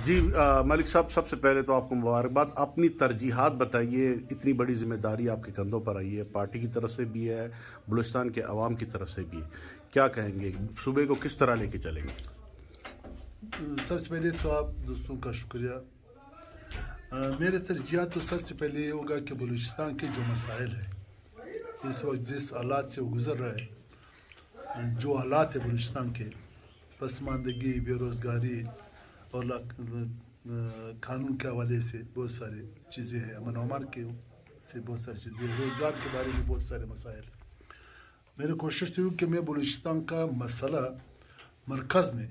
جی ملک صاحب، سب سے پہلے تو آپ کو مبارکباد. اپنی ترجیحات بتائیے. اتنی بڑی ذمہ داری آپ کے کندھوں پر آئی ہے، پارٹی کی طرف سے بھی ہے، بلوچستان کے عوام کی طرف سے بھی ہے. کیا کہیں گے؟ صوبے کو کس طرح لے کے چلیں گے؟ سب سے پہلے تو آپ دوستوں کا شکریہ. میرے ترجیحات تو سب سے پہلے یہ ہوگا کہ بلوچستان کے جو مسائل ہیں اس وقت، جس حالات سے وہ گزر رہا ہے، جو حالات ہیں بلوچستان کے، پسماندگی، بے روزگاری اور قانون کے حوالے سے بہت ساری چیزیں ہیں، امن و امان کے سے بہت ساری چیزیں، روزگار کے بارے میں بہت سارے مسائل. میری کوشش تو کہ میں بلوچستان کا مسئلہ مرکز میں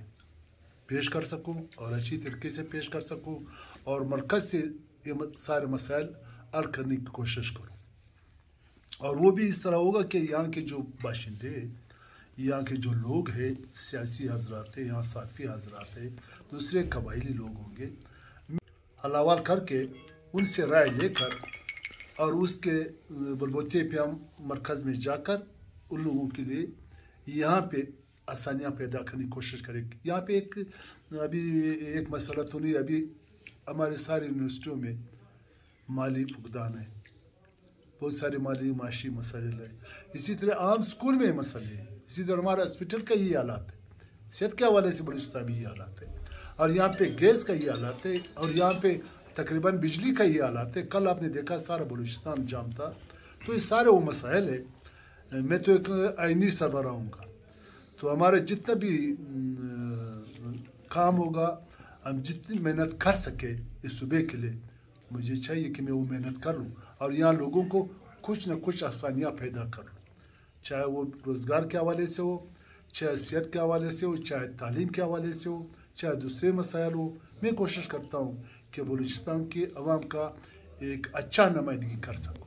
پیش کر سکوں اور اچھی طریقے سے پیش کر سکوں، اور مرکز سے یہ سارے مسائل حل کرنے کی کوشش کروں. اور وہ بھی اس طرح ہوگا کہ یہاں کے جو باشندے، یہاں کے جو لوگ ہیں، سیاسی حضرات ہیں، یہاں صحافی حضرات ہیں، دوسرے قبائلی لوگ ہوں گے، حلوال کر کے ان سے رائے لے کر اور اس کے بلبوتے پہ ہم مرکز میں جا کر ان لوگوں کے لیے یہاں پہ آسانیاں پیدا کرنے کی کوشش کریں. یہاں پہ ابھی ایک مسئلہ تو نہیں، ابھی ہمارے سارے یونیورسٹیوں میں مالی فقدان ہے، بہت سارے مالی معاشی مسائل ہیں. اسی طرح عام اسکول میں مسئلے ہیں، اسی طرح ہمارا ہاسپٹل کا یہ حالات ہے، صحت کے حوالے سے بلوچستان میں یہ حالات ہے، اور یہاں پہ گیس کا یہ حالات ہے، اور یہاں پہ تقریباً بجلی کا یہ حالات ہے. کل آپ نے دیکھا سارا بلوچستان جام تھا. تو یہ سارے وہ مسائل ہیں. میں تو ایک آئینی سربراہ ہوں گا، تو ہمارا جتنا بھی کام ہوگا، ہم جتنی محنت کر سکے اس صوبے کے لیے، مجھے چاہیے کہ میں وہ محنت کر لوں اور یہاں لوگوں کو کچھ نہ کچھ آسانیاں پیدا کر لوں، چاہے وہ روزگار کے حوالے سے ہو، چاہے صحت کے حوالے سے ہو، چاہے تعلیم کے حوالے سے ہو، چاہے دوسرے مسائل ہو. میں کوشش کرتا ہوں کہ بلوچستان کے عوام کا ایک اچھا نمائندگی کر سکوں.